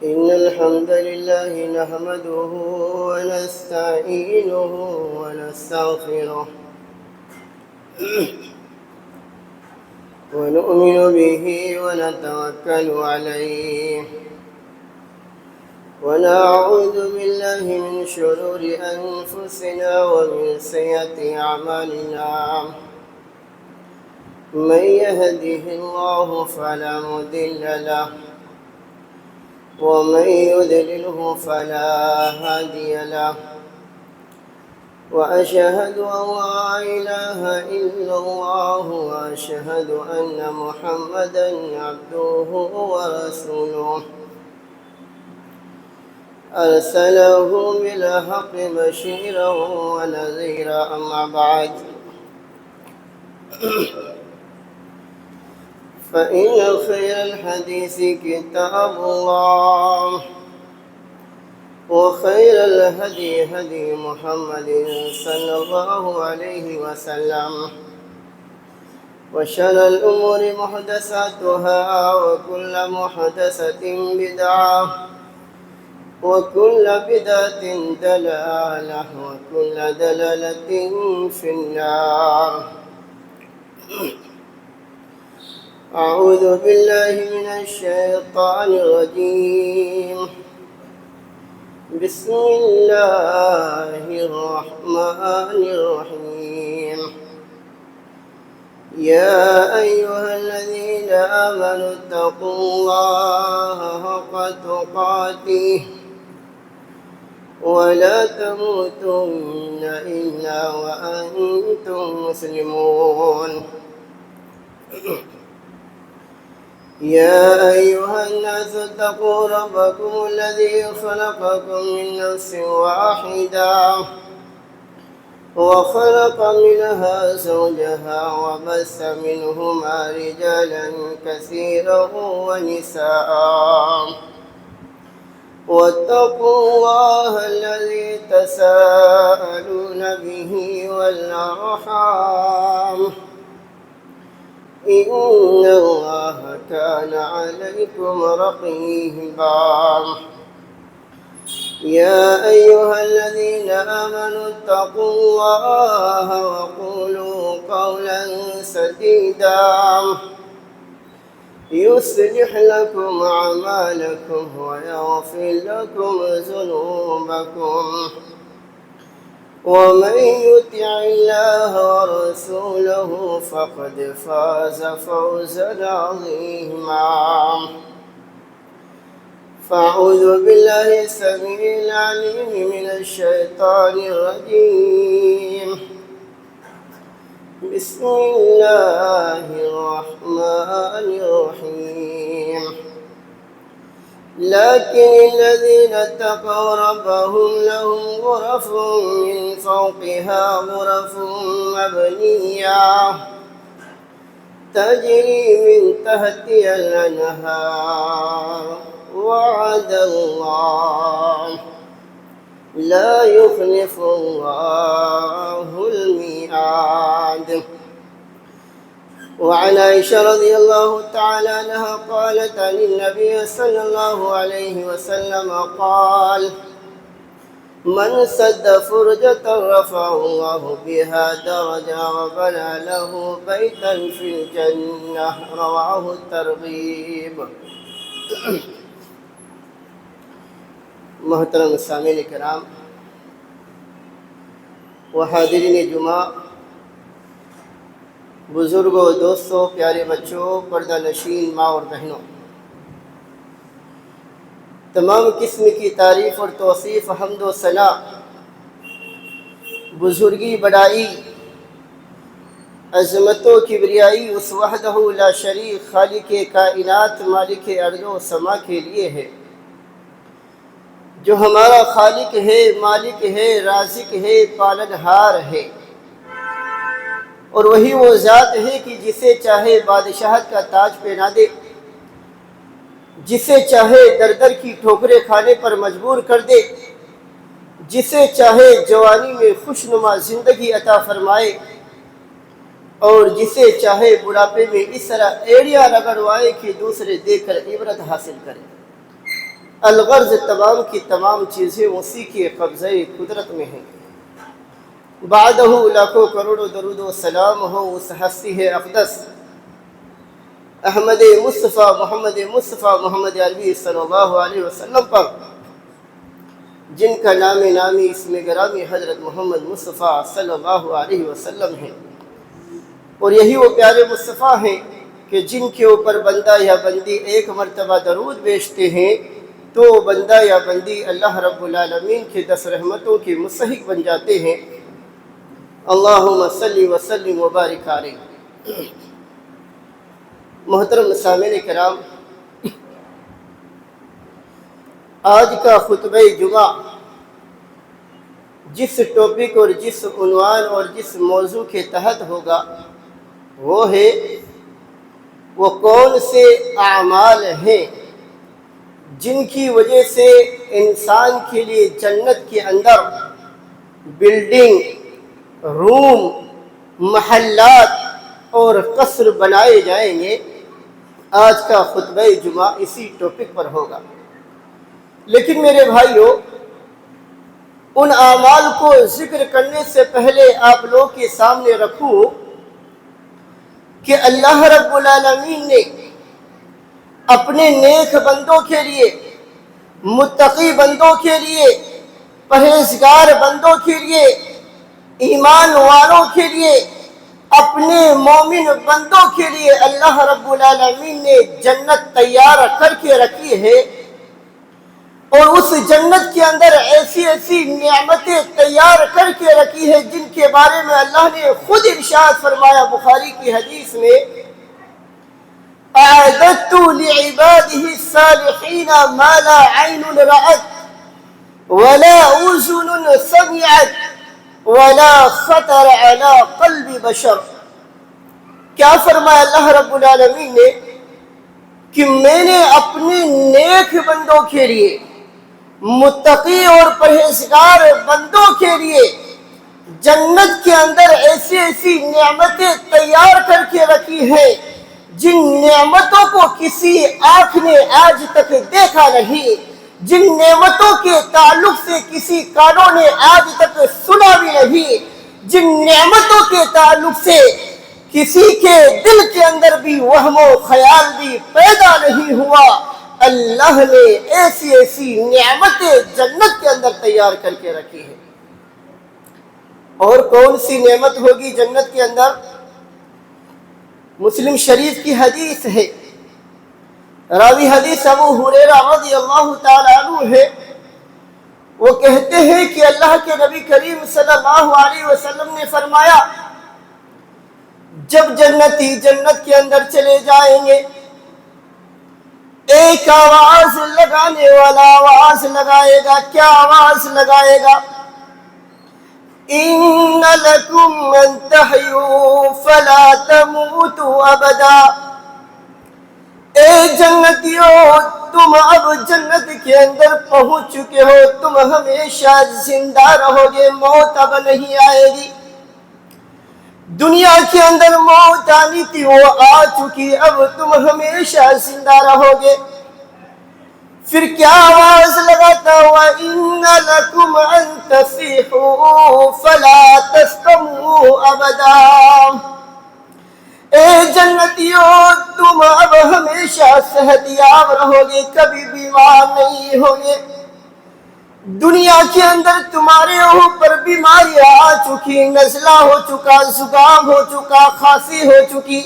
إن الحمد لله نحمده ونستعينه ونستغفره ونؤمن به ونتوكل عليه ونعوذ بالله من شرور أنفسنا ومن سيئات أعمالنا من يهده الله فلا مضل له ومن يضلله فلا هادي له وأشهد أن لا إله إلا الله وأشهد أن محمدا عبده ورسوله أرسله بالحق بشيرا ونذيرا أما بعد فإن خير الحديث كتاب الله وخير الهدي هدي محمد صلى الله عليه وسلم وشر الأمور محدثاتها وكل محدثة بدعة وكل بدعة ضلالة وكل ضلالة في النار. أعوذ بالله من الشيطان الرجيم. بسم الله الرحمن الرحيم. يا أيها الذين آمنوا اتقوا الله حق تقاته ولا تموتن إلا وأنتم مسلمون. يا أيها الناس اتقوا ربكم الذي خلقكم من نفس واحدة وخلق منها زوجها وبث منهما رجالا كثيرا ونساء واتقوا الله الذي تساءلون به والأرحام إن الله كان عليكم رقيبا. يا أيها الذين آمنوا اتقوا الله وقولوا قولا سديدا يصلح لكم أعمالكم ويغفر لكم ذنوبكم ومن يطع الله ورسوله فقد فاز فوزا عظيما. فأعوذ بالله السميع العليم من الشيطان الرجيم. بسم الله الرحمن الرحيم. لكن الذين اتقوا ربهم لهم غرف من فوقها غرف مبنية تجري من تحتها الأنهار وعد الله لا يخلف الله الميعاد. وعن عائشة رضي الله تعالى عنها قالت عن النبي صلى الله عليه وسلم قال: من سد فرجة رفعه الله بها درجة وبنى له بيتا في الجنة. رواه الترغيب. محترم سامعین کرام و حاضرین جمعہ، بزرگوں، دوستوں، پیارے بچوں، پردہ نشین ماں اور بہنوں، تمام قسم کی تعریف اور توصیف، حمد و ثنا، بزرگی، بڑائی، عظمت و کبریائی اس وحدہ لا شریک خالق کائنات مالک ارض و سما کے لیے ہے، جو ہمارا خالق ہے، مالک ہے، رازق ہے، پالنہار ہے، اور وہی وہ ذات ہے کہ جسے چاہے بادشاہت کا تاج پہنا دے، جسے چاہے در در کی ٹھوکریں کھانے پر مجبور کر دے، جسے چاہے جوانی میں خوشنما زندگی عطا فرمائے، اور جسے چاہے بڑھاپے میں اس طرح ایڑیاں رگڑوائے کہ دوسرے دیکھ کر عبرت حاصل کرے۔ الغرض تمام کی تمام چیزیں اسی کے قبضہ قدرت میں ہیں۔ بعدہ لاکھوں کروڑوں درود و سلام ہو اس ہستی ہے اقدس احمد مصطفیٰ محمد عربی صلی اللہ علیہ وسلم پر، جن کا نام نامی اسم گرامی حضرت محمد مصطفیٰ صلی اللہ علیہ وسلم ہے۔ اور یہی وہ پیارے مصطفیٰ ہیں کہ جن کے اوپر بندہ یا بندی ایک مرتبہ درود بیچتے ہیں تو بندہ یا بندی اللہ رب العالمین کے 10 رحمتوں کے مستحق بن جاتے ہیں۔ اللہم صلی وسلم وبارک علیہ۔ محترم سامعین کرام، آج کا خطبہ جمعہ جس ٹاپک اور جس عنوان اور جس موضوع کے تحت ہوگا وہ ہے وہ کون سے اعمال ہیں جن کی وجہ سے انسان کے لیے جنت کے اندر بلڈنگ، روم، محلات اور قصر بنائے جائیں گے۔ آج کا خطبہ جمعہ اسی ٹاپک پر ہوگا۔ لیکن میرے بھائیوں، ان اعمال کو ذکر کرنے سے پہلے آپ لوگ کے سامنے رکھوں کہ اللہ رب العالمین نے اپنے نیک بندوں کے لیے، متقی بندوں کے لیے، پرہیزگار بندوں کے لیے، ایمان والوں کے لیے، اپنے مومن بندوں کے لیے اللہ رب العالمین نے جنت تیار کر کے رکھی ہے۔ اور اس جنت کے اندر ایسی ایسی نعمتیں تیار کر کے رکھی ہے جن کے بارے میں اللہ نے خود ارشاد فرمایا بخاری کی حدیث میں، اعددت لعباده الصالحین ما لا عین رأت ولا اذن سمعت ولا خطر على قلب بشر۔ کیا فرمایا اللہ رب العالمین نے کہ میں نے اپنے نیک بندوں کے لیے، متقی اور پرہیزگار بندوں کے لیے جنت کے اندر ایسی ایسی نعمتیں تیار کر کے رکھی ہیں جن نعمتوں کو کسی آنکھ نے آج تک دیکھا نہیں، جن نعمتوں کے تعلق سے کسی کانوں نے آج تک سنا بھی نہیں، جن نعمتوں کے تعلق سے کسی کے دل کے اندر بھی وہم و خیال بھی پیدا نہیں ہوا، اللہ نے ایسی ایسی نعمتیں جنت کے اندر تیار کر کے رکھی ہے۔ اور کون سی نعمت ہوگی جنت کے اندر؟ مسلم شریف کی حدیث ہے، راوی حدیث ابو ہریرہ رضی اللہ تعالی عنہ ہے۔ وہ کہتے ہیں کہ اللہ کے نبی کریم صلی اللہ علیہ وسلم نے فرمایا، جب جنتی جنت کے اندر چلے جائیں گے، ایک آواز لگانے والا آواز لگائے گا۔ کیا آواز لگائے گا؟ ان لکم ان تحیوا فلا تموتوا ابدا۔ اے جنتیوں، تم اب جنت کے اندر پہنچ چکے ہو، تم ہمیشہ زندہ رہو گے، موت اب نہیں آئے گی۔ دنیا کے اندر موت آنی تھی، وہ آ چکی، اب تم ہمیشہ زندہ رہو گے۔ پھر کیا آواز لگاتا ہوا؟ ان لکم ان تصیحوا فلا تسقموا ابدا۔ اے جنتیوں، تم اب ہمیشہ صحت یاب رہو گے، کبھی بیمار نہیں ہوگے۔ دنیا کے اندر تمہارے اوپر بیماریاں آ چکی، نزلہ ہو چکا، زکام ہو چکا، کھانسی ہو چکی،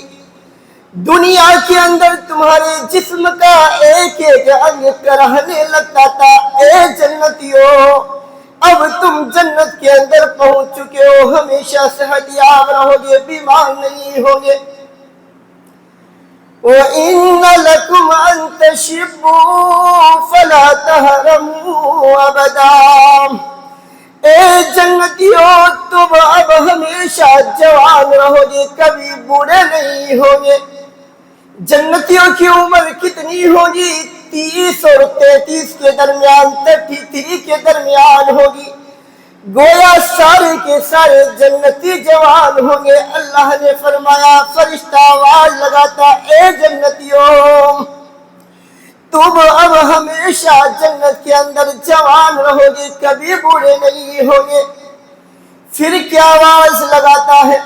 دنیا کے اندر تمہارے جسم کا ایک ایک انگ کرہنے لگتا تھا۔ اے جنتیوں، اب تم جنت کے اندر پہنچ چکے ہو، ہمیشہ صحت یاب رہو گے، بیمار نہیں ہوگے۔ وَإِنَّ لَكُمْ أَن تَشِبُّوا فَلَا تَحْرَمُوا أَبَدًا۔ اے جنتیوں، تم اب ہمیشہ جوان رہو گے، کبھی بوڑھے نہیں ہوگے۔ جنتیوں کی عمر کتنی ہوگی؟ 30 اور 33 کے درمیان، 33 کے درمیان ہوگی۔ گویا سارے کے سارے جنتی جوان ہوں گے۔ اللہ نے فرمایا فرشتہ آواز لگاتا اے جنتیوں تم اب ہمیشہ جنت کے اندر جوان رہو گے، کبھی بوڑھے نہیں ہوگے۔ پھر کیا آواز لگاتا ہے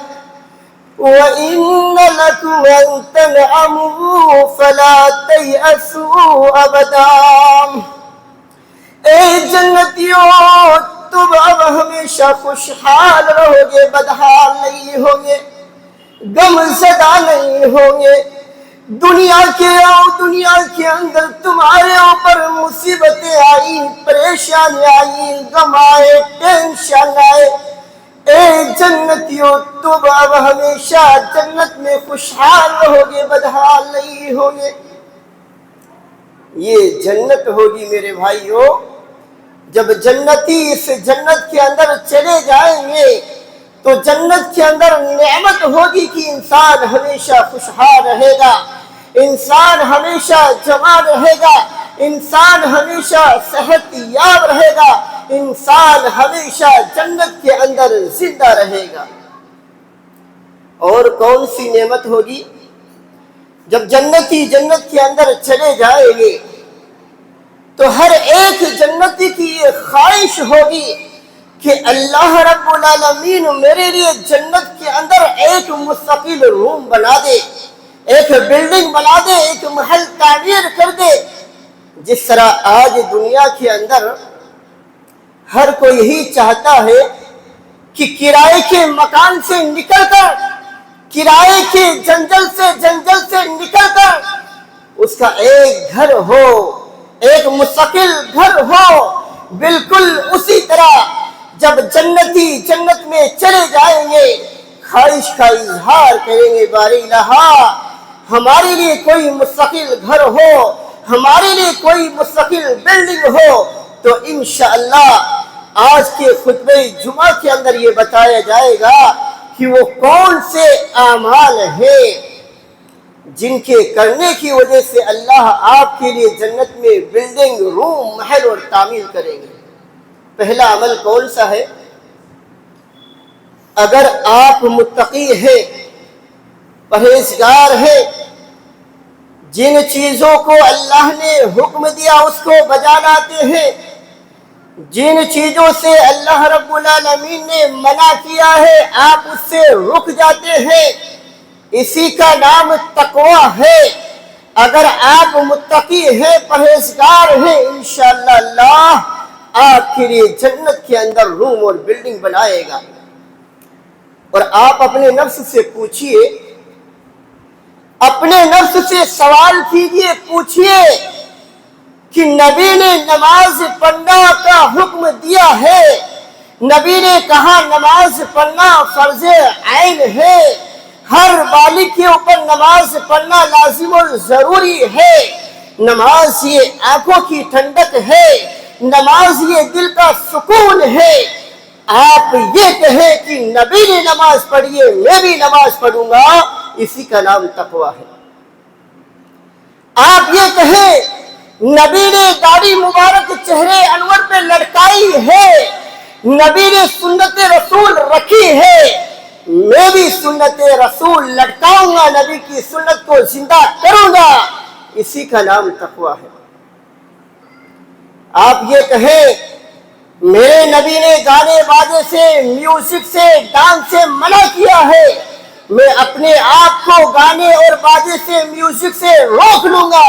وَإِنَّ لَكُمْ أَن تَنْعَمُوا فَلَا تَيْأَسُوا أَبَدًا، اے جنتیوں تم اب ہمیشہ خوشحال رہو گے، بدحال نہیں ہوگے، غم زدہ نہیں ہوگے۔ دنیا کے اندر تمہارے اوپر مصیبتیں آئی، پریشانی آئی، غم آئے، ٹینشن آئے، اے جنتیوں تم اب ہمیشہ جنت میں خوشحال رہو گے، بدحال نہیں ہوگے۔ یہ جنت ہوگی میرے بھائیوں، جب جنتی اس جنت کے اندر چلے جائیں گے تو جنت کے اندر نعمت ہوگی کہ انسان ہمیشہ خوشحال رہے گا، انسان ہمیشہ جوان رہے گا، انسان ہمیشہ صحت یاب رہے گا، انسان ہمیشہ جنت کے اندر زندہ رہے گا۔ اور کون سی نعمت ہوگی؟ جب جنتی جنت کے اندر چلے جائیں گے تو ہر ایک جنتی کی یہ خواہش ہوگی کہ اللہ رب العالمین میرے لیے جنت کے اندر ایک مستقل روم بنا دے، ایک بلڈنگ بنا دے، ایک محل تعمیر کر دے۔ جس طرح آج دنیا کے اندر ہر کوئی یہی چاہتا ہے کہ کرائے کے مکان سے نکل کر، کرائے کے جنگل سے نکل کر اس کا ایک گھر ہو، ایک مستقل گھر ہو۔ بالکل اسی طرح جب جنتی جنت میں چلے جائیں گے خواہش کا اظہار کریں گے باری الہا ہمارے لیے کوئی مستقل گھر ہو، ہمارے لیے کوئی مستقل بلڈنگ ہو۔ تو انشاءاللہ آج کے خطبہ جمعہ کے اندر یہ بتایا جائے گا کہ وہ کون سے اعمال ہیں جن کے کرنے کی وجہ سے اللہ آپ کے لیے جنت میں بلڈنگ، روم، محل اور تعمیر کریں گے۔ پہلا عمل کون سا ہے؟ اگر آپ متقی ہیں، پرہیزگار ہیں، جن چیزوں کو اللہ نے حکم دیا اس کو بجا لاتے ہیں، جن چیزوں سے اللہ رب العالمین نے منع کیا ہے آپ اس سے رک جاتے ہیں، اسی کا نام تقوی ہے۔ اگر آپ متقی ہیں، پرہیزگار ہیں، انشاءاللہ اللہ آپ کے لیے جنت کے اندر روم اور بلڈنگ بنائے گا۔ اور آپ اپنے نفس سے پوچھئے، اپنے نفس سے سوال کیجئے، پوچھئے کہ نبی نے نماز پڑھنا کا حکم دیا ہے، نبی نے کہا نماز پڑھنا فرض عین ہے، ہر بالغ کے اوپر نماز پڑھنا لازم و ضروری ہے، نماز یہ آنکھوں کی ٹھنڈک ہے، نماز یہ دل کا سکون ہے۔ آپ یہ کہیں کہ نبی نے نماز پڑھی ہے میں بھی نماز پڑھوں گا، اسی کا نام تقوی ہے۔ آپ یہ کہیں نبی نے داڑھی مبارک چہرے انور پہ لٹکائی ہے، نبی نے سنت رسول رکھی ہے، میں بھی سنت رسول لٹکاؤں گا، نبی کی سنت کو زندہ کروں گا، اسی کا نام تقوی ہے۔ آپ یہ کہیں میرے نبی نے گانے باجے سے، میوزک سے، ڈانس سے منع کیا ہے، میں اپنے آپ کو گانے اور باجے سے، میوزک سے روک لوں گا،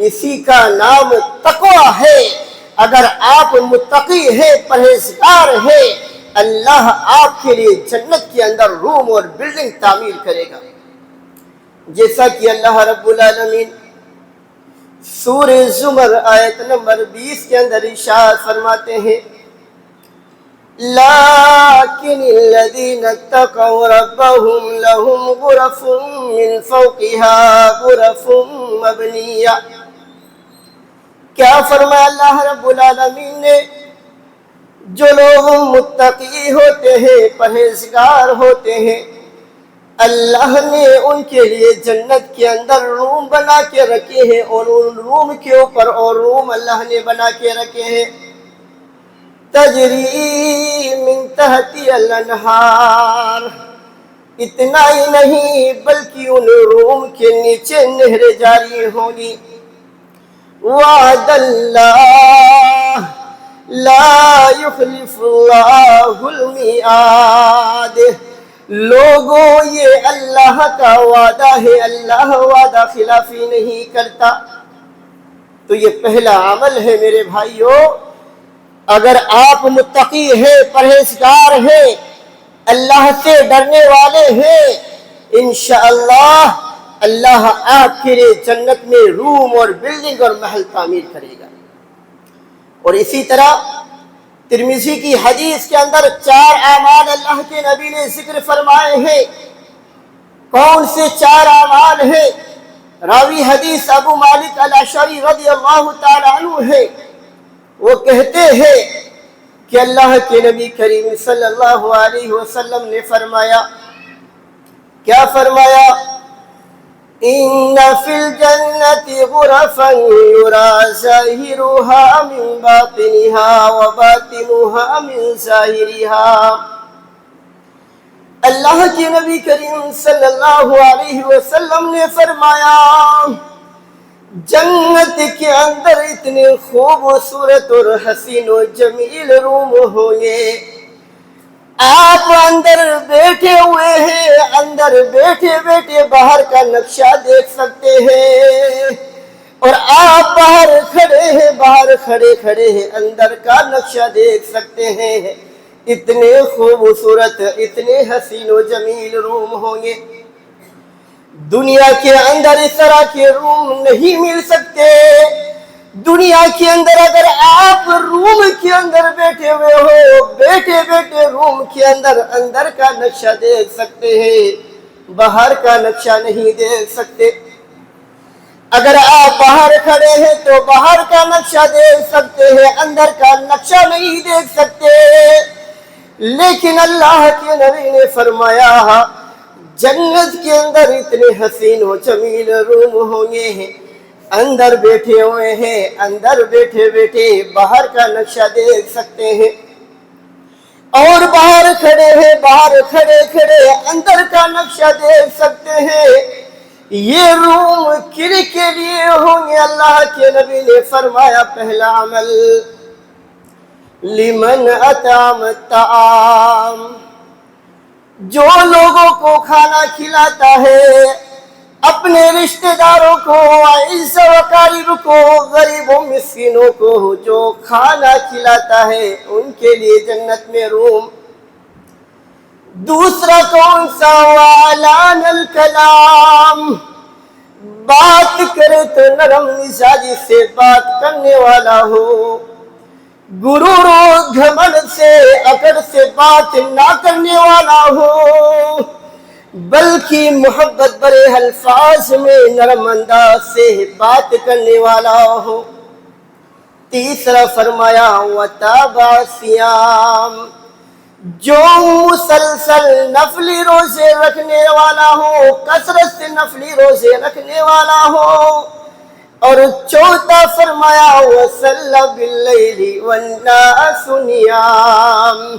اسی کا نام تقوی ہے۔ اگر آپ متقی ہیں، پرہیزگار ہیں، اللہ آپ کے لیے جنت کے اندر روم اور بلڈنگ تعمیر کرے گا۔ جیسا کہ اللہ رب العالمین سورہ زمر آیت نمبر 20 کے اندر ارشاد فرماتے ہیں لَٰكِنِ الَّذِينَ اتَّقَوْا رَبَّهُمْ لَهُمْ غُرَفٌ مِّن فَوْقِهَا غُرَفٌ مَّبْنِيَّةٌ۔ کیا فرمایا اللہ رب العالمین نے؟ جو لوگ متقی ہوتے ہیں، پرہیزگار ہوتے ہیں، اللہ نے ان کے لیے جنت کے اندر روم بنا کے رکھے ہیں، اور ان روم کے اوپر اور روم اللہ نے بنا کے رکھے ہیں۔ تجری من تحتی الانہار، اتنا ہی نہیں بلکہ ان روم کے نیچے نہریں جاری ہوں گی۔ وعد اللہ لا یخلف اللہ المیعاد، لوگوں یہ اللہ کا وعدہ ہے، اللہ وعدہ خلافی نہیں کرتا۔ تو یہ پہلا عمل ہے میرے بھائیوں، اگر آپ متقی ہیں، پرہیزگار ہیں، اللہ سے ڈرنے والے ہیں، انشاءاللہ اللہ آپ کے لیے جنت میں روم اور بلڈنگ اور محل تعمیر کرے گا۔ اور اسی طرح ترمذی کی حدیث کے اندر 4 اعمال اللہ کے نبی نے ذکر فرمائے ہیں۔ کون سے 4 اعمال ہیں؟ راوی حدیث ابو مالک الاشعری رضی اللہ تعالی عنہ ہے، وہ کہتے ہیں کہ اللہ کے نبی کریم صلی اللہ علیہ وسلم نے فرمایا، کیا فرمایا؟ ان فی الجنت غرفا یری ظاہرها من باطنها وباطنها من ظاہرها۔ اللہ کے نبی کریم صلی اللہ علیہ وسلم نے فرمایا جنت کے اندر اتنے خوبصورت اور حسین و جمیل روم ہوں گے، آپ اندر بیٹھے ہوئے ہیں، اندر بیٹھے بیٹھے باہر کا نقشہ دیکھ سکتے ہیں، اور آپ باہر کھڑے ہیں، باہر کھڑے کھڑے ہیں اندر کا نقشہ دیکھ سکتے ہیں۔ اتنے خوبصورت، اتنے حسین و جمیل روم ہوں گے، دنیا کے اندر اس طرح کے روم نہیں مل سکتے۔ دنیا کے اندر اگر آپ روم کے اندر بیٹھے ہوئے ہو، بیٹھے بیٹھے روم کے اندر اندر کا نقشہ دیکھ سکتے ہیں، باہر کا نقشہ نہیں دیکھ سکتے۔ اگر آپ باہر کھڑے ہیں تو باہر کا نقشہ دیکھ سکتے ہیں، اندر کا نقشہ نہیں دیکھ سکتے۔ لیکن اللہ کے نبی نے فرمایا جنت کے اندر اتنے حسین و جمیل روم ہوں گے، اندر بیٹھے ہوئے ہیں، اندر بیٹھے بیٹھے باہر کا نقشہ دیکھ سکتے ہیں، اور باہر کھڑے ہیں، باہر کھڑے کھڑے اندر کا نقشہ دیکھ سکتے ہیں۔ یہ روم کن کے لیے ہوں گے؟ اللہ کے نبی نے فرمایا پہلا عمل لمن اطعم الطعام، جو لوگوں کو کھانا کھلاتا ہے، اپنے رشتہ داروں کو، عزیز و اقارب کو، غریب و مسکینوں کو جو کھانا کھلاتا ہے، ان کے لیے جنت میں روم۔ دوسرا کون سا؟ وَعَلَانَ الْكَلَامِ، بات کرے تو نرم مزاجی سے بات کرنے والا ہو، غرور و گھمنڈ سے، اکڑ سے بات نہ کرنے والا ہو، بلکہ محبت بھرے الفاظ میں نرم انداز سے بات کرنے والا ہو۔ تیسرا فرمایا وَتَابَعَ الصِّيَامَ، جو مسلسل نفلی روزے رکھنے والا ہو، کثرت سے نفلی روزے رکھنے والا ہو۔ اور چوتھا فرمایا وَصَلَّى بِاللَّيْلِ وَالنَّاسُ نِيَامٌ،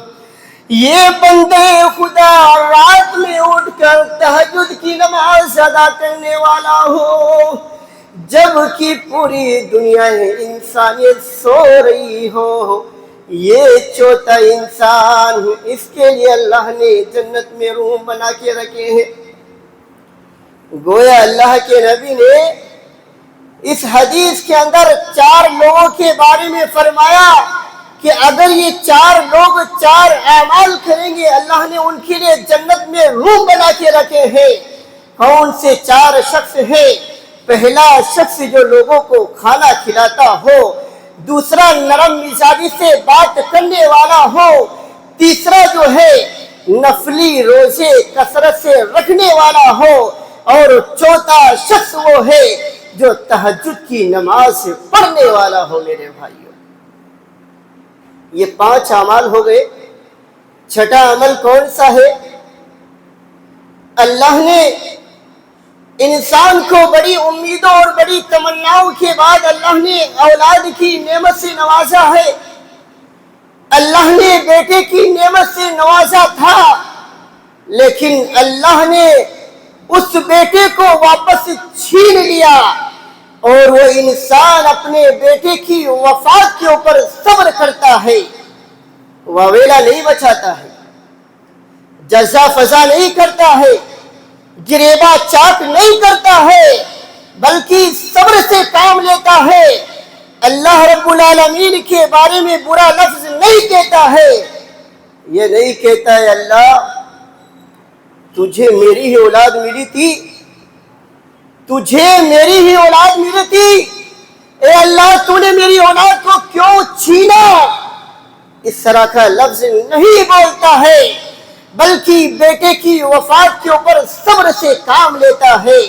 یہ بندے خدا رات میں اٹھ کر تہجد کی نماز ادا کرنے والا ہو، جبکہ پوری دنیا انسانیت سو رہی ہو۔ یہ چوتھا انسان، اس کے لیے اللہ نے جنت میں روم بنا کے رکھے ہیں۔ گویا اللہ کے نبی نے اس حدیث کے اندر 4 لوگوں کے بارے میں فرمایا کہ اگر یہ 4 لوگ 4 اعمال کریں گے، اللہ نے ان کے لیے جنت میں روم بنا کے رکھے ہیں۔ کون سے 4 شخص ہیں؟ پہلا شخص جو لوگوں کو کھانا کھلاتا ہو، دوسرا نرم مزاجی سے بات کرنے والا ہو، تیسرا جو ہے نفلی روزے کثرت سے رکھنے والا ہو، اور چوتھا شخص وہ ہے جو تہجد کی نماز پڑھنے والا ہو۔ میرے بھائیوں، یہ 5 اعمال ہو گئے۔ چھٹا عمل کون سا ہے؟ اللہ نے انسان کو بڑی امیدوں اور بڑی تمناؤں کے بعد اللہ نے اولاد کی نعمت سے نوازا ہے۔ اللہ نے بیٹے کی نعمت سے نوازا تھا، لیکن اللہ نے اس بیٹے کو واپس چھین لیا، اور وہ انسان اپنے بیٹے کی وفات کے اوپر صبر کرتا ہے، واویلا نہیں بچاتا ہے، جزا فضا نہیں کرتا ہے، گریباں چاک نہیں کرتا ہے، بلکہ صبر سے کام لیتا ہے، اللہ رب العالمین کے بارے میں برا لفظ نہیں کہتا ہے، یہ نہیں کہتا ہے اللہ تجھے میری ہی اولاد ملی تھی، تجھے میری ہی اولاد ملی تھی، اے اللہ تو نے میری اولاد کو کیوں چھینا، اس طرح کا لفظ نہیں بولتا ہے، بلکہ بیٹے کی وفات کے اوپر صبر سے کام لیتا ہے،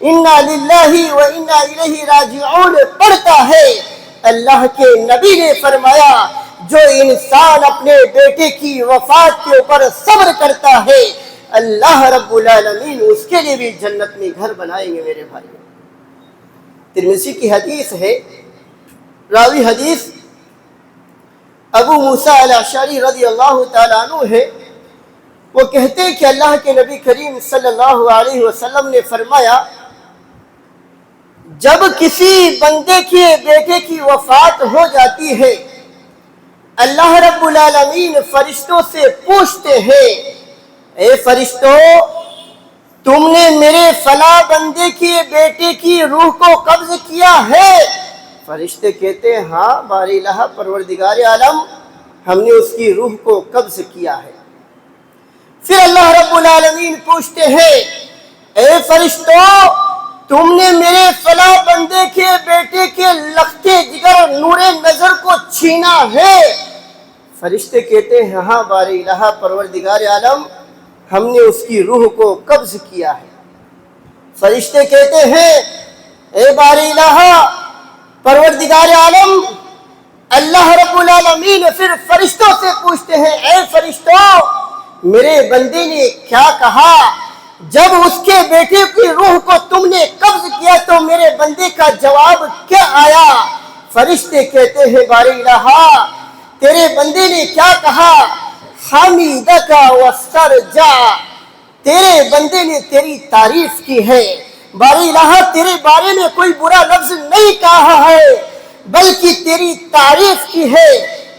انا للہ و انا الیہ راجعون پڑھتا ہے۔ اللہ کے نبی نے فرمایا جو انسان اپنے بیٹے کی وفات کے اوپر صبر کرتا ہے اللہ رب العالمین اس کے لیے بھی جنت میں گھر بنائیں گے۔ میرے بھائی، ترمذی کی حدیث ہے، راوی حدیث ابو موسیٰ الاشعری رضی اللہ تعالیٰ عنہ ہے، وہ کہتے ہیں کہ اللہ کے نبی کریم صلی اللہ علیہ وسلم نے فرمایا جب کسی بندے کے بیٹے کی وفات ہو جاتی ہے اللہ رب العالمین فرشتوں سے پوچھتے ہیں اے فرشتوں تم نے میرے فلاں بندے کے بیٹے کی روح کو قبض کیا ہے؟ فرشتے کہتے ہیں ہاں باری الہ پروردگار عالم ہم نے اس کی روح کو قبض کیا ہے۔ پھر اللہ رب العالمین پوچھتے ہیں اے فرشتوں تم نے میرے فلاں بندے کے بیٹے کے لختے جگر نور نظر کو چھینا ہے؟ فرشتے کہتے ہیں ہاں باری الہ پروردگار عالم ہم نے اس کی روح کو قبض کیا ہے۔ فرشتے کہتے ہیں اے باری الہ پروردگار عالم اللہ رب العالمین پھر فرشتوں سے پوچھتے ہیں اے فرشتوں میرے بندے نے کیا کہا؟ جب اس کے بیٹے کی روح کو تم نے قبض کیا تو میرے بندے کا جواب کیا آیا؟ فرشتے کہتے ہیں باری الہ تیرے بندے نے کیا کہا؟ حمیدک وسترجع، تیرے بندے نے تیری تعریف کی ہے، باری الہ تیرے بارے میں کوئی برا لفظ نہیں کہا ہے بلکہ تیری تعریف کی ہے،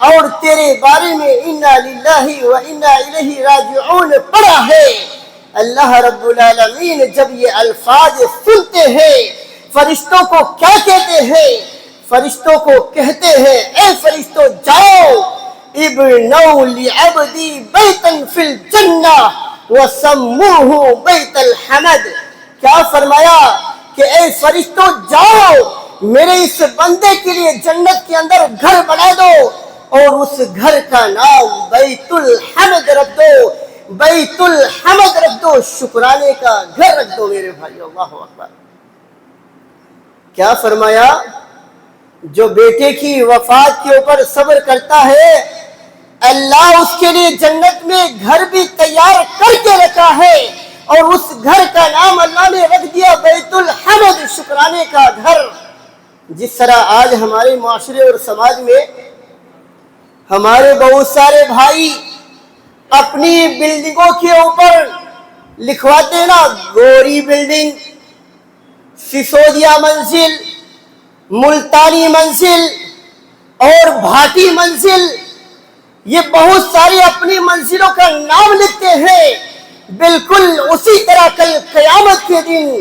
اور تیرے بارے میں انا للہ و انا الیہ راجعون پڑھا ہے۔ اللہ رب العالمین جب یہ الفاظ سنتے ہیں فرشتوں کو کیا کہتے ہیں؟ فرشتوں کو کہتے ہیں اے فرشتوں جاؤ ابنوا لعبدی بیتا فی الجنہ وسموہ بیت الحمد، کیا فرمایا کہ اے فرشتوں جاؤ میرے اس بندے کے لیے جنت کے اندر گھر بنا دو اور اس گھر کا نام بیت الحمد رکھ دو، بیت الحمد رکھ دو، شکرانے کا گھر رکھ دو۔ میرے بھائی اللہ اکبر، کیا فرمایا جو بیٹے کی وفات کے اوپر صبر کرتا ہے اللہ اس کے لیے جنت میں گھر بھی تیار کر کے رکھا ہے، اور اس گھر کا نام اللہ نے رکھ دیا بیت الحمد، شکرانے کا گھر۔ جس طرح آج ہمارے معاشرے اور سماج میں ہمارے بہت سارے بھائی اپنی بلڈنگوں کے اوپر لکھواتے نا گوری بلڈنگ، سسودیا منزل، ملتانی منزل اور بھاٹی منزل، یہ بہت ساری اپنی منزلوں کا نام لکھتے ہیں۔ بالکل اسی طرح کل قیامت کے دن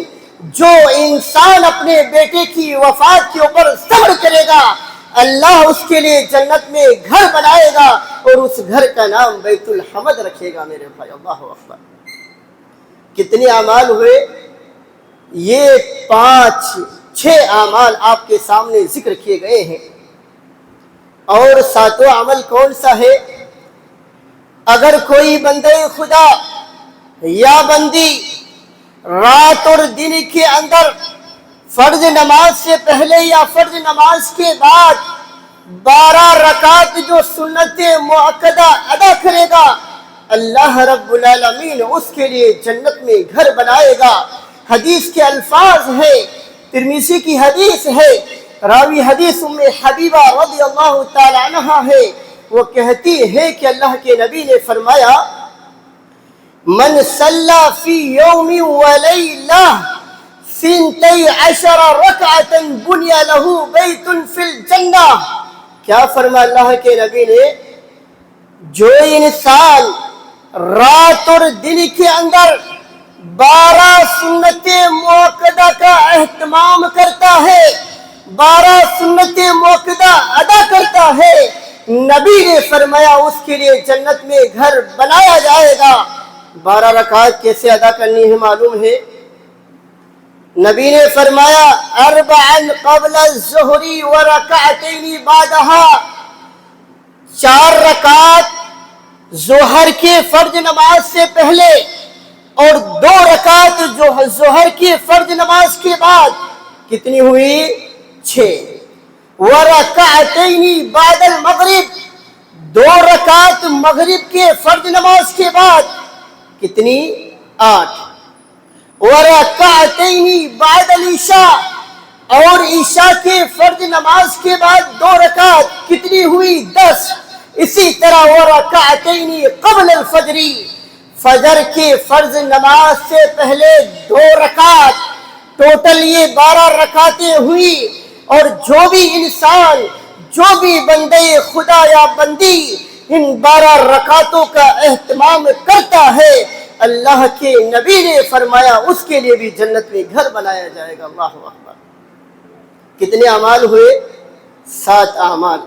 جو انسان اپنے بیٹے کی وفات کے اوپر صبر کرے گا اللہ اس کے لیے جنت میں گھر بنائے گا اور اس گھر کا نام بیت الحمد رکھے گا۔ میرے بھائی اللہ اکبر، کتنے اعمال ہوئے؟ یہ 5-6 اعمال آپ کے سامنے ذکر کیے گئے ہیں، اور 7واں عمل کون سا ہے؟ اگر کوئی بندے خدا یا بندی رات اور دن کے اندر فرض نماز سے پہلے یا فرض نماز کے بعد 12 رکعت جو سنت مؤکدہ ادا کرے گا اللہ رب العالمین اس کے لیے جنت میں گھر بنائے گا۔ حدیث کے الفاظ ہے، ترمذی کی حدیث ہے، راوی حدیث ام حبیبہ رضی اللہ تعالی عنہا ہے، وہ کہتی ہے کہ اللہ کے نبی نے فرمایا من صلی فی یوم ولیلہ 12 رکعۃ بنی لہ بیت فی الجنہ. کیا فرما اللہ کے نبی نے؟ جو انسان رات اور دن کے اندر 12 سنت موقدہ کا اہتمام کرتا ہے، 12 سنت موقدہ ادا کرتا ہے، نبی نے فرمایا اس کے لیے جنت میں گھر بنایا جائے گا. 12 رکعات کیسے ادا کرنی ہے معلوم ہے؟ نبی نے فرمایا 4 قبل الظہر ورکعتین بعدها، 4 رکعات ظہر کے فرض نماز سے پہلے اور 2 رکعت جو ظہر کی فرض نماز کے بعد. کتنی ہوئی؟ 6. ورکعتین بعد المغرب، 2 رکعت مغرب کے فرض نماز کے بعد. کتنی؟ 8. ورکعتین بعد العشاء، اور عشاء کے فرض نماز کے بعد 2 رکعت. کتنی ہوئی؟ 10. اسی طرح ورکعتین قبل الفجر، فجر کے فرض نماز سے پہلے 2 رکعت. ٹوٹل یہ 12 رکعتیں ہوئی. اور جو بھی انسان، جو بھی بندے خدا یا بندی ان 12 رکعتوں کا اہتمام کرتا ہے، اللہ کے نبی نے فرمایا اس کے لیے بھی جنت میں گھر بنایا جائے گا. اللہ اکبر. کتنے اعمال ہوئے؟ 7 اعمال.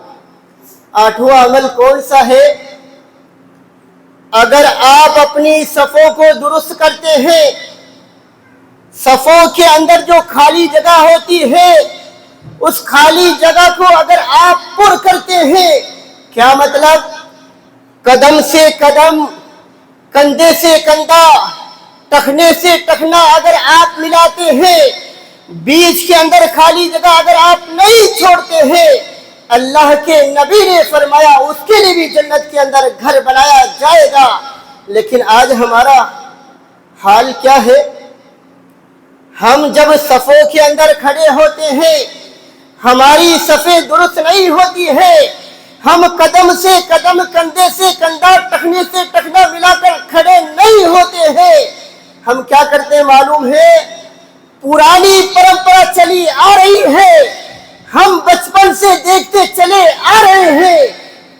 8واں عمل کون سا ہے؟ اگر آپ اپنی صفوں کو درست کرتے ہیں، صفوں کے اندر جو خالی جگہ ہوتی ہے اس خالی جگہ کو اگر آپ پر کرتے ہیں، کیا مطلب؟ قدم سے قدم، کندھے سے کندھا، ٹخنے سے ٹخنا اگر آپ ملاتے ہیں، بیچ کے اندر خالی جگہ اگر آپ نہیں چھوڑتے ہیں، اللہ کے نبی نے فرمایا اس کے لیے بھی جنت کے اندر گھر بنایا جائے گا. لیکن آج ہمارا حال کیا ہے؟ ہم جب صفوں کے اندر کھڑے ہوتے ہیں، ہماری صفیں درست نہیں ہوتی ہے، ہم قدم سے قدم، کندھے سے کندھا، ٹخنے سے ٹخنا ملا کر کھڑے نہیں ہوتے ہیں. ہم کیا کرتے ہیں معلوم ہے؟ پرانی پرمپرا چلی آ رہی ہے، ہم بچپن سے دیکھتے چلے آ رہے ہیں.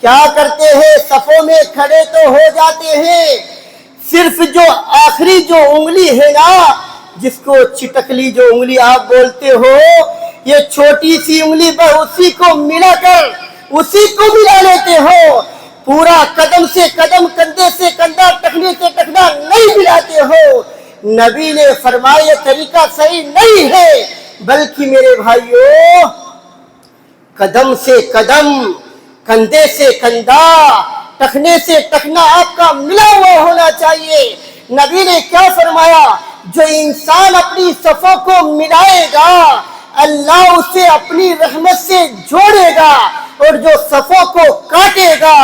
کیا کرتے ہیں؟ صفوں میں کھڑے تو ہو جاتے ہیں، صرف جو آخری جو انگلی ہے نا، جس کو چٹکلی جو انگلی آپ بولتے ہو، یہ چھوٹی سی انگلی پر اسی کو ملا کر اسی کو ملا لیتے ہو. پورا قدم سے قدم، کندھے سے کندھا، ٹخنے سے ٹخنا نہیں ملاتے ہو. نبی نے فرمایا یہ طریقہ صحیح نہیں ہے، بلکہ میرے بھائیوں قدم سے قدم، کندھے سے کندھا، ٹخنے سے ٹخنا آپ کا ملا ہوا ہونا چاہیے. نبی نے کیا فرمایا؟ جو انسان اپنی صفوں کو ملائے گا اللہ اسے اپنی رحمت سے جوڑے گا، اور جو صفوں کو کاٹے گا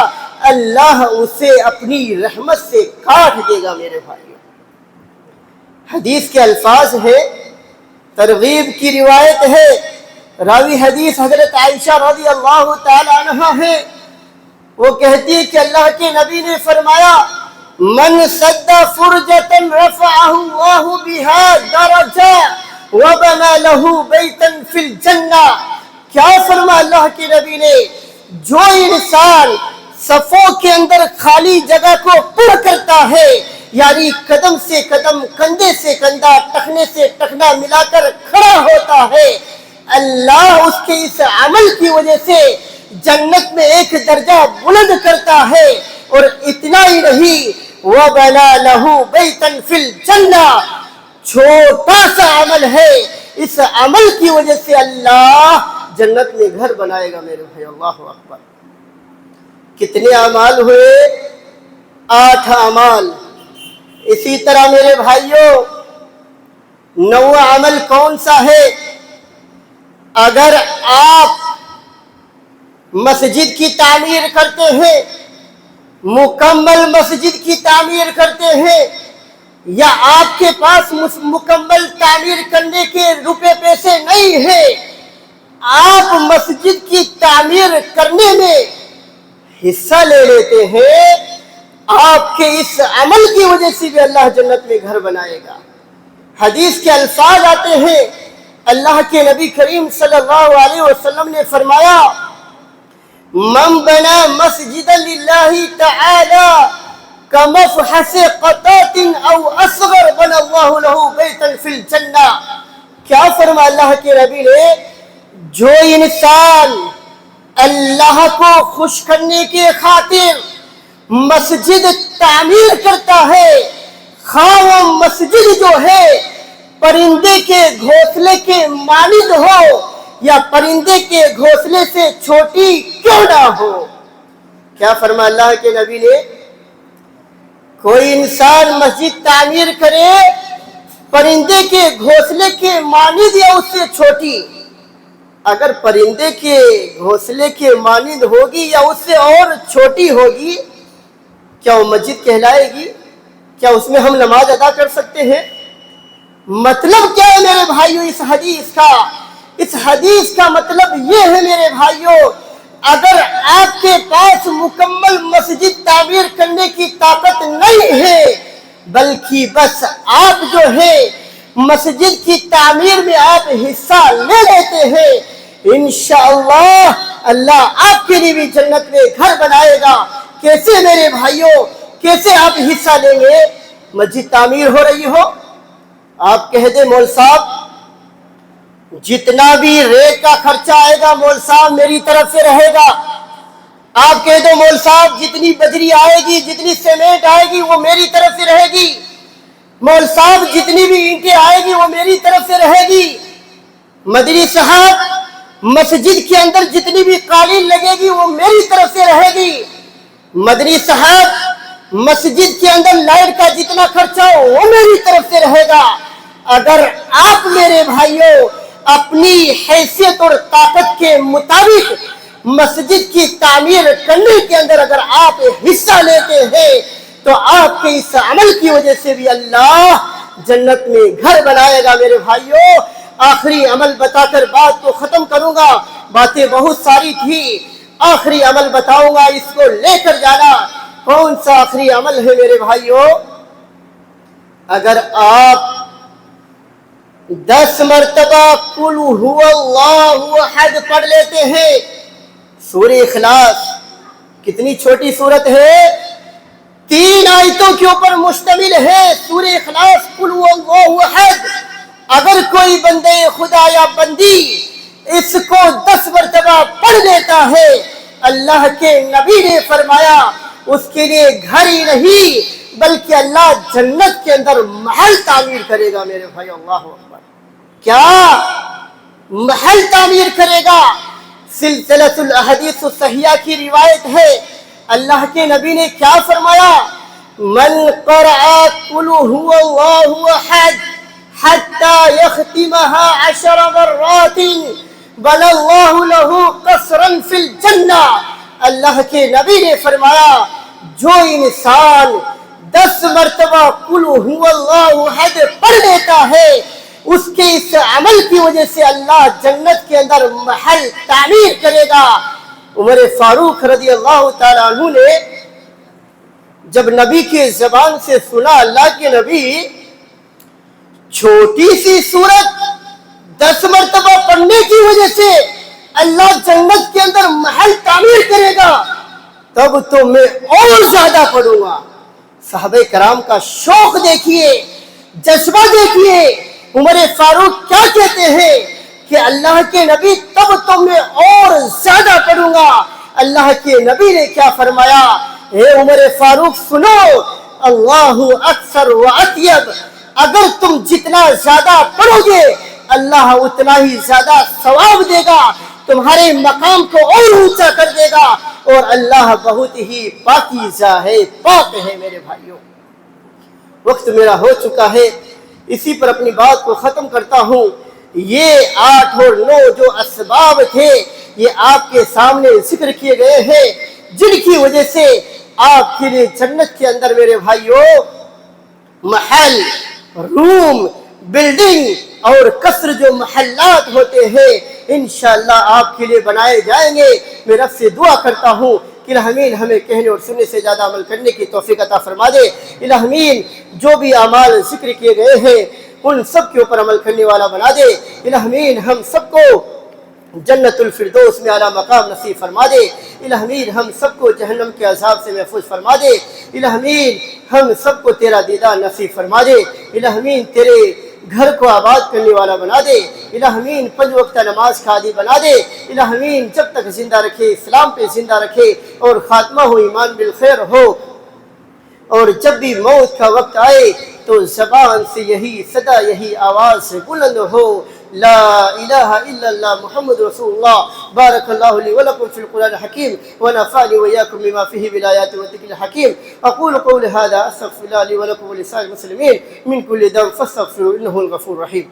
اللہ اسے اپنی رحمت سے کاٹ دے گا. میرے بھائیوں حدیث کے الفاظ ہے، ترغیب کی روایت ہے، راوی حدیث حضرت عائشہ رضی اللہ تعالی عنہ ہے. وہ کہتی ہے کہ اللہ کے نبی نے فرمایا من سد فرجة رفعه الله بها درجة وبنى له بيتا في الجنة. کیا فرما اللہ کے نبی نے؟ جو انسان صفوں کے اندر خالی جگہ کو پر کرتا ہے، یعنی قدم سے قدم، کندھے سے کندھا، ٹخنے سے ٹخنا ملا کر کھڑا ہوتا ہے، اللہ اس کے اس عمل کی وجہ سے جنت میں ایک درجہ بلند کرتا ہے. اور اتنا ہی نہیں، وَبَنَى لَهُ بَيْتًا فِي الْجَنَّةِ، چھوٹا سا عمل ہے، اس عمل کی وجہ سے اللہ جنت میں گھر بنائے گا. میرے بھائی اللہ اکبر. کتنے اعمال ہوئے؟ 8 اعمال. اسی طرح میرے بھائیوں 9واں عمل کون سا ہے؟ اگر آپ مسجد کی تعمیر کرتے ہیں، مکمل مسجد کی تعمیر کرتے ہیں، یا آپ کے پاس مکمل تعمیر کرنے کے روپے پیسے نہیں ہیں، آپ مسجد کی تعمیر کرنے میں حصہ لے لیتے ہیں، آپ کے اس عمل کی وجہ سے بھی اللہ جنت میں گھر بنائے گا۔ حدیث کے الفاظ آتے ہیں، اللہ کے نبی کریم صلی اللہ علیہ وسلم نے فرمایا، من بنا مسجدا للہ تعالی کمفحص قطات او اصغر بنا اللہ له بیتا فی الجنہ۔ کیا فرمایا اللہ کے نبی نے؟ جو انسان اللہ کو خوش کرنے کے خاطر مسجد تعمیر کرتا ہے، خواہ وہ مسجد جو ہے پرندے کے گھونسلے کے مانند ہو یا پرندے کے گھونسلے سے چھوٹی کیوں نہ ہو۔ کیا فرمایا اللہ کے نبی نے؟ کوئی انسان مسجد تعمیر کرے پرندے کے گھونسلے کے مانند یا اس سے چھوٹی، اگر پرندے کے گھونسلے کے مانند ہوگی یا اس سے اور چھوٹی ہوگی، کیا وہ مسجد کہلائے گی؟ کیا اس میں ہم نماز ادا کر سکتے ہیں؟ مطلب کیا ہے میرے بھائیوں اس حدیث کا؟ اس حدیث کا مطلب یہ ہے میرے بھائیوں، اگر آپ کے پاس مکمل مسجد تعمیر کرنے کی طاقت نہیں ہے، بلکہ بس آپ جو ہے مسجد کی تعمیر میں آپ حصہ لے لیتے ہیں، انشاءاللہ اللہ آپ کے لیے بھی جنت میں گھر بنائے گا۔ کیسے میرے بھائیوں؟ کیسے آپ حصہ لیں گے؟ مسجد تعمیر ہو رہی ہو، آپ کہہ دیں مول صاحب جتنا بھی ریت کا خرچہ آئے گا مول صاحب میری طرف سے رہے گا۔ آپ کہہ دو مول صاحب جتنی بجری آئے گی، جتنی سیمنٹ آئے گی وہ میری طرف سے رہے گی۔ مول صاحب جتنی بھی اینٹیں آئے گی وہ میری طرف سے رہے گی۔ مدنی صاحب مسجد کے اندر جتنی بھی قالین لگے گی وہ میری طرف سے رہے گی۔ مدنی صاحب مسجد کے اندر لائٹ کا جتنا خرچہ ہو وہ میری طرف سے رہے گا۔ اگر آپ میرے بھائیوں اپنی حیثیت اور طاقت کے مطابق مسجد کی تعمیر کرنے کے اندر اگر آپ حصہ لیتے ہیں تو آپ کے اس عمل کی وجہ سے بھی اللہ جنت میں گھر بنائے گا۔ میرے بھائیوں آخری عمل بتا کر بات کو ختم کروں گا، باتیں بہت ساری تھی، آخری عمل بتاؤں گا، اس کو لے کر جانا۔ کون سا آخری عمل ہے میرے بھائیوں؟ اگر آپ 10 مرتبہ قل هو اللہ احد پڑھ لیتے ہیں، سورہ اخلاص کتنی چھوٹی سورت ہے، 3 آیتوں کے اوپر مشتمل ہے سورہ اخلاص قل هو اللہ احد۔ اگر کوئی بندے خدا یا بندی اس کو 10 مرتبہ پڑھ لیتا ہے، اللہ کے نبی نے فرمایا اس کے لیے گھر ہی نہیں بلکہ اللہ جنت کے اندر محل تعمیر کرے گا۔ میرے بھائی اللہ اکبر، کیا محل تعمیر کرے گا؟ سلسلۃ الاحادیث الصحیحہ کی روایت ہے، اللہ کے نبی نے کیا فرمایا؟ من قرأ قل هو اللہ احد حتى يختمها 10 مرات بنى الله له قصرا في الجنہ۔ اللہ کے نبی نے فرمایا جو انسان 10 مرتبہ قل هو اللہ احد پڑھ لیتا ہے، اس کے اس عمل کی وجہ سے اللہ جنت کے اندر محل تعمیر کرے گا۔ عمر فاروق رضی اللہ تعالیٰ عنہ نے جب نبی کے زبان سے سنا اللہ کے نبی چھوٹی سی سورت 10 مرتبہ پڑھنے کی وجہ سے اللہ جنت کے اندر محل تعمیر کرے گا، تب تو میں اور زیادہ پڑھوں گا۔ صحابہ کرام کا شوق دیکھیے، جذبہ دیکھیے، عمر فاروق کیا کہتے ہیں کہ اللہ کے نبی تب تو میں اور زیادہ پڑھوں گا۔ اللہ کے نبی نے کیا فرمایا؟ اے عمر فاروق سنو، اللہ اکثر و اطیب، اگر تم جتنا زیادہ پڑھو گے اللہ اتنا ہی زیادہ ثواب دے گا، تمہارے مقام کو اور اونچا کر دے گا، اور اللہ بہت ہی پاکیزہ ہے، پاک ہے۔ میرے بھائیوں وقت میرا ہو چکا ہے، اسی پر اپنی بات کو ختم کرتا ہوں۔ یہ 8 اور 9 جو اسباب تھے یہ آپ کے سامنے ذکر کیے گئے ہیں، جن کی وجہ سے آپ کے لیے جنت کے اندر میرے بھائیوں محل، روم، بلڈنگ اور قصر جو محلات ہوتے ہیں انشاءاللہ آپ کے لیے بنائے جائیں گے۔ میں رب سے دعا کرتا ہوں کہ الہمین ہمیں کہنے اور سننے سے زیادہ عمل کرنے کی توفیق عطا فرما دے۔ الہمین جو بھی اعمال ذکر کیے گئے ہیں ان سب کے اوپر عمل کرنے والا بنا دے۔ الہمین ہم سب کو جنت الفردوس میں اعلیٰ مقام نصیب فرما دے۔ الہمین ہم سب کو جہنم کے عذاب سے محفوظ فرما دے۔ الہمین ہم سب کو تیرا دیدار نصیب فرما دے۔ الہمین تیرے گھر کو آباد کرنے والا بنا دے۔ الہمین 5 وقت نماز کا عادی بنا دے۔ الہمین جب تک زندہ رکھے اسلام پہ زندہ رکھے اور خاتمہ ہو ایمان بالخیر ہو، اور جب بھی موت کا وقت آئے تو زبان سے یہی صدا یہی آواز سے بلند ہو، لا الہ الا اللہ محمد رسول اللہ۔ بارک اللہ لی ولکم فی القرآن الحکیم ونفعنی وإیاکم بما فیہ من الآیات والذکر الحکیم۔ اقول قولی ھذا استغفر اللہ لی ولکم ولسائر المسلمین من کل ذنب فاستغفروہ انہ الغفور الرحیم۔